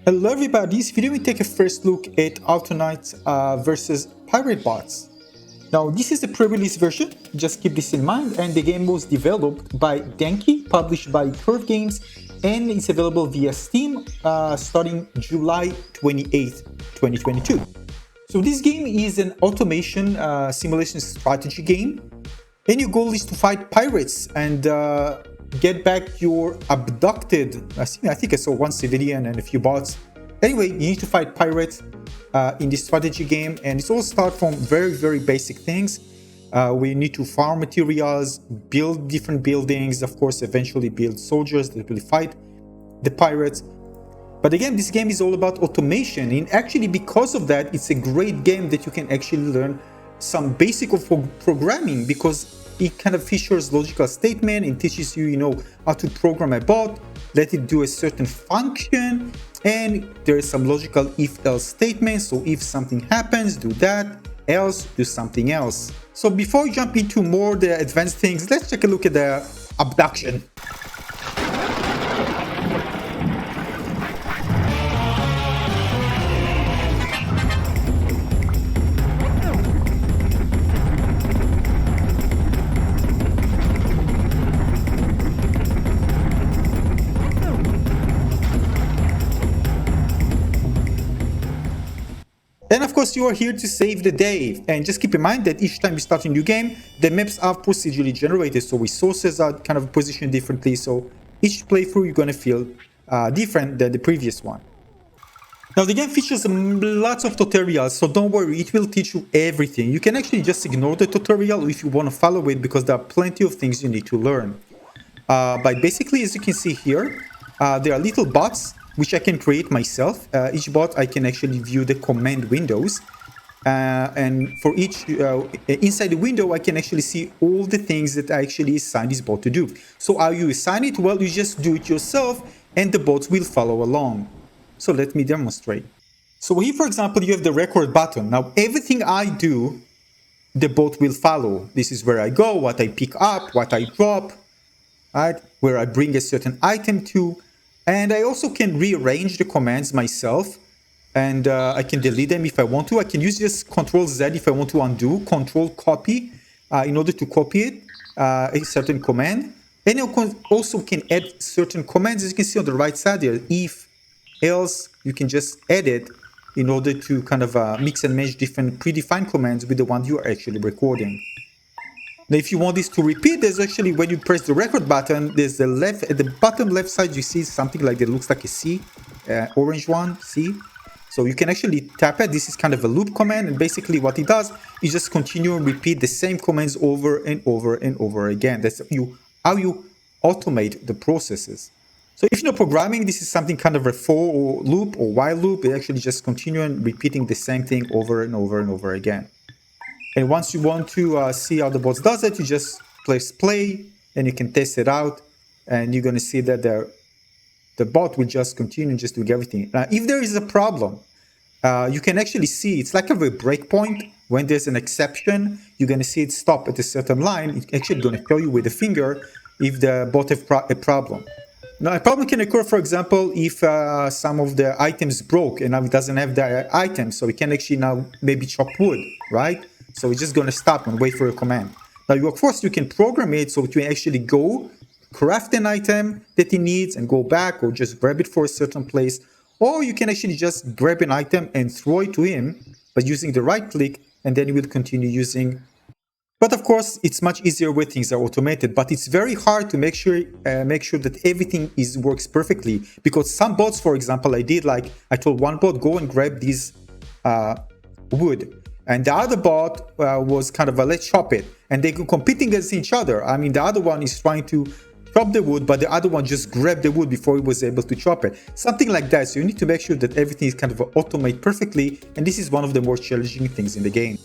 Hello everybody, this video we take a first look at Autonauts versus Piratebots. Now this is the pre-release version, just keep this in mind, and the game was developed by Denki, published by Curve Games, and it's available via Steam starting July 28th, 2022. So this game is an automation simulation strategy game, and your goal is to fight pirates and get back your abducted, I think I saw one civilian and a few bots. Anyway, you need to fight pirates in this strategy game, and it's all start from very basic things. We need to farm materials, build different buildings, of course eventually build soldiers that will fight the pirates. But again, this game is all about automation, and actually because of that, it's a great game that you can actually learn some basic of programming, because it kind of features logical statement and teaches you, how to program a bot, let it do a certain function, and there is some logical if-else statements. So if something happens, do that, else do something else. So before we jump into more the advanced things, let's take a look at the abduction. And of course you are here to save the day, and just keep in mind that each time you start a new game, the maps are procedurally generated, so resources are kind of positioned differently, so each playthrough you're gonna feel different than the previous one. Now the game features lots of tutorials, so don't worry, it will teach you everything. You can actually just ignore the tutorial if you want to follow it, because there are plenty of things you need to learn. But basically, as you can see here, there are little bots which I can create myself. Each bot I can actually view the command windows, and for each inside the window I can actually see all the things that I actually assign this bot to do. So how you assign it? Well, you just do it yourself and the bots will follow along. So let me demonstrate. So here, for example, you have the record button. Now everything I do, the bot will follow. This is where I go, what I pick up, what I drop, right? Where I bring a certain item to. And I also can rearrange the commands myself, and I can delete them if I want to. I can use just Control Z if I want to undo, Control Copy in order to copy it, a certain command. And you also can add certain commands, as you can see on the right side there, if, else, you can just add it in order to kind of mix and match different predefined commands with the one you are actually recording. Now, if you want this to repeat, there's actually, when you press the record button, there's the left, at the bottom left side, you see something like that looks like a C, orange one, C. So you can actually tap it. This is kind of a loop command, and basically what it does is just continue and repeat the same commands over and over and over again. That's how you automate the processes. So if you're programming, this is something kind of a for or loop or while loop. It actually just continue and repeating the same thing over and over and over again. And once you want to see how the bot does it, you just press play and you can test it out, and you're going to see that the bot will just continue just doing everything. Now, if there is a problem, you can actually see it's like a breakpoint. When there's an exception, you're going to see it stop at a certain line. It's actually going to tell you with a finger if the bot has a problem. Now, a problem can occur, for example, if some of the items broke and now it doesn't have the item, so we can actually now maybe chop wood, right? So it's just going to stop and wait for a command. Now, of course, you can program it so it will actually go craft an item that it needs and go back, or just grab it for a certain place. Or you can actually just grab an item and throw it to him by using the right click, and then he will continue using. But of course, it's much easier when things are automated, but it's very hard to make sure that everything works perfectly. Because some bots, for example, I told one bot, go and grab this wood. And the other bot was kind of let's chop it. And they go competing against each other. I mean, the other one is trying to chop the wood, but the other one just grabbed the wood before he was able to chop it. Something like that. So you need to make sure that everything is kind of automated perfectly. And this is one of the more challenging things in the game.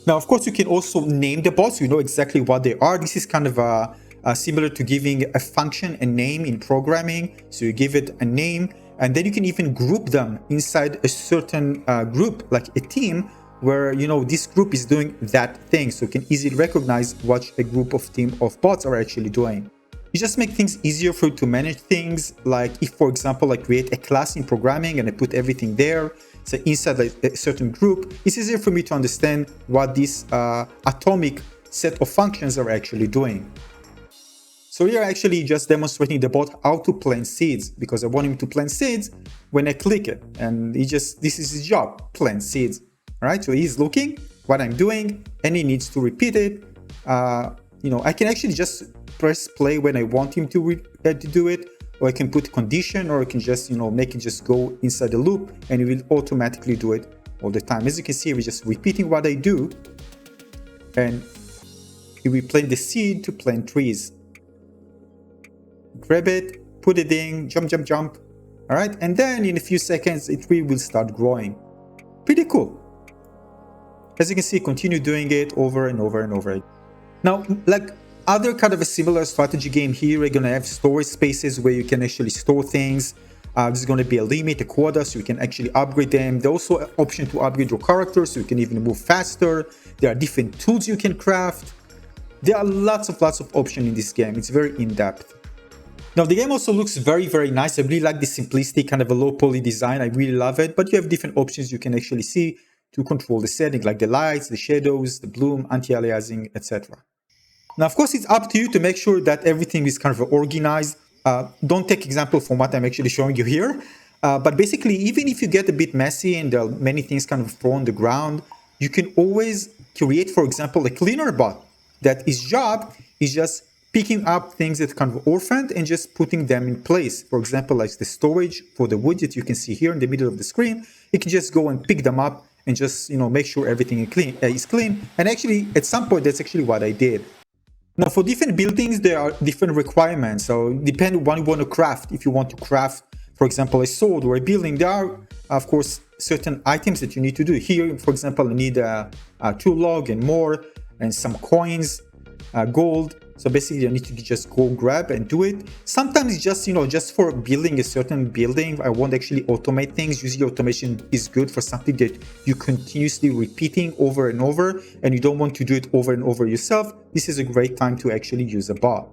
Now, of course, you can also name the bots. You know exactly what they are. This is kind of similar to giving a function a name in programming. So you give it a name, and then you can even group them inside a certain group, like a team, where this group is doing that thing, so you can easily recognize what a group of team of bots are actually doing. You just make things easier for you to manage things. Like if, for example, I create a class in programming and I put everything there, so inside a certain group, it's easier for me to understand what this atomic set of functions are actually doing. So here I'm actually just demonstrating the bot how to plant seeds, because I want him to plant seeds when I click it. And this is his job, plant seeds. All right, so he's looking what I'm doing and he needs to repeat it. I can actually just press play when I want him to do it, or I can put a condition, or I can just, make it just go inside the loop and it will automatically do it all the time. As you can see, we're just repeating what I do and we plant the seed to plant trees. Grab it, put it in, jump, jump, jump. All right, and then in a few seconds, the tree will start growing. Pretty cool. As you can see, continue doing it over and over and over. Now, like other kind of a similar strategy game here, we're gonna have storage spaces where you can actually store things. There's gonna be a limit, a quota, so you can actually upgrade them. There's also an option to upgrade your character, so you can even move faster. There are different tools you can craft. There are lots of options in this game. It's very in-depth. Now, the game also looks very, very nice. I really like the simplistic kind of a low poly design. I really love it, but you have different options you can actually see to control the setting, like the lights, the shadows, the bloom, anti-aliasing, etc. Now, of course, it's up to you to make sure that everything is kind of organized. Don't take example from what I'm actually showing you here. But basically, even if you get a bit messy and there are many things kind of thrown on the ground, you can always create, for example, a cleaner bot that his job is just picking up things that are kind of orphaned and just putting them in place. For example, like the storage for the wood that you can see here in the middle of the screen, you can just go and pick them up and just, make sure everything is clean. And actually, at some point, that's actually what I did. Now, for different buildings, there are different requirements. So depending on what you want to craft. If you want to craft, for example, a sword or a building, there are, of course, certain items that you need to do. Here, for example, I need a tool log and more, and some coins, gold. So basically, I need to just go grab and do it. Sometimes it's just, just for building a certain building, I won't actually automate things. Usually automation is good for something that you continuously repeating over and over, and you don't want to do it over and over yourself. This is a great time to actually use a bot.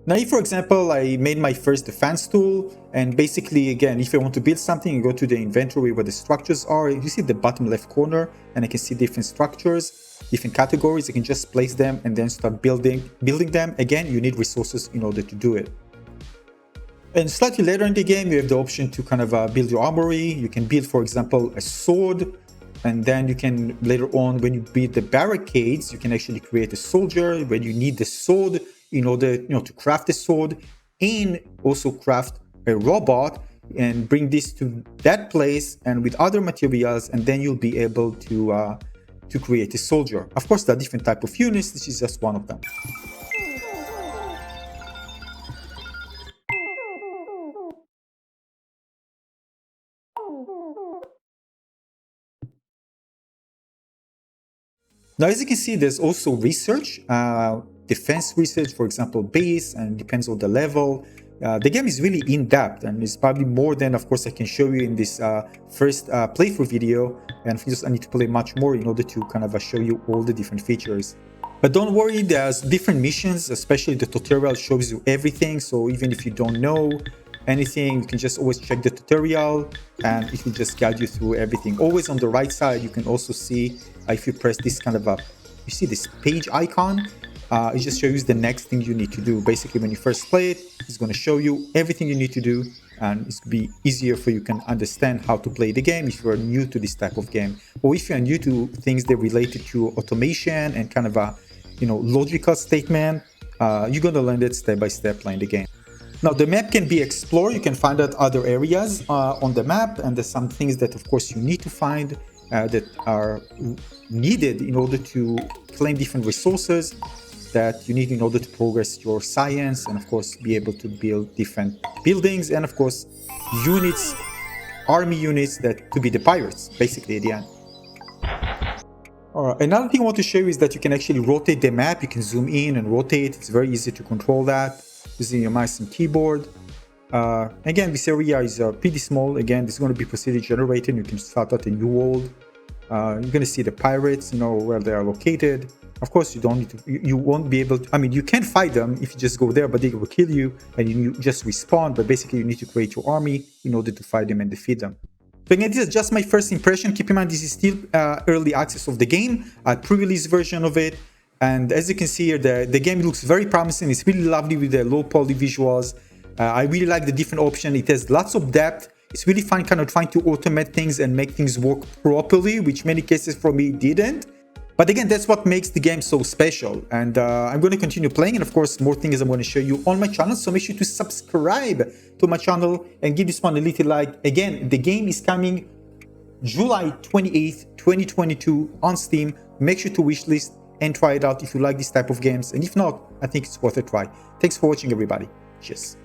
Now, if, for example, I made my first defense tool, and basically, again, if I want to build something, you go to the inventory where the structures are. You see the bottom left corner, and I can see different structures, different categories. I can just place them and then start building them. Again, you need resources in order to do it. And slightly later in the game, you have the option to kind of build your armory. You can build, for example, a sword. And then you can later on, when you build the barricades, you can actually create a soldier. When you need the sword in order, to craft a sword, and also craft a robot and bring this to that place and with other materials, and then you'll be able to create a soldier. Of course, there are different type of units. This is just one of them. Now, as you can see, there's also research, defense research, for example, base, and depends on the level. The game is really in-depth, and it's probably more than, of course, I can show you in this first playthrough video. And I need to play much more in order to kind of show you all the different features. But don't worry, there's different missions, especially the tutorial shows you everything. So even if you don't know anything, you can just always check the tutorial and it will just guide you through everything. Always on the right side, you can also see if you press this kind of you see this page icon, it just shows you the next thing you need to do. Basically, when you first play it, it's going to show you everything you need to do, and it's going to be easier for you can understand how to play the game if you're new to this type of game, or if you're new to things that related to automation and kind of a logical statement. You're going to learn it step by step playing the game. Now, the map can be explored. You can find out other areas on the map, and there's some things that, of course, you need to find that are needed in order to claim different resources that you need in order to progress your science, and, of course, be able to build different buildings, and, of course, units, army units that to be the pirates, basically, at the end. Another thing I want to show you is that you can actually rotate the map. You can zoom in and rotate. It's very easy to control that using your mouse and keyboard. Again, this area is pretty small. Again, this is going to be procedure generated. You can start out a new world. You're going to see the pirates, where they are located. Of course, you don't need to, you won't be able to, I mean, you can fight them if you just go there, but they will kill you and you just respawn. But basically, you need to create your army in order to fight them and defeat them. So again, this is just my first impression. Keep in mind, this is still early access of the game, a pre-release version of it. And as you can see here, the game looks very promising. It's really lovely with the low poly visuals. I really like the different options. It has lots of depth. It's really fun kind of trying to automate things and make things work properly, which many cases for me didn't. But again, that's what makes the game so special. And I'm going to continue playing. And of course, more things I'm going to show you on my channel. So make sure to subscribe to my channel and give this one a little like. Again, the game is coming July 28th, 2022 on Steam. Make sure to wishlist and try it out if you like this type of games. And if not, I think it's worth a try. Thanks for watching, everybody. Cheers.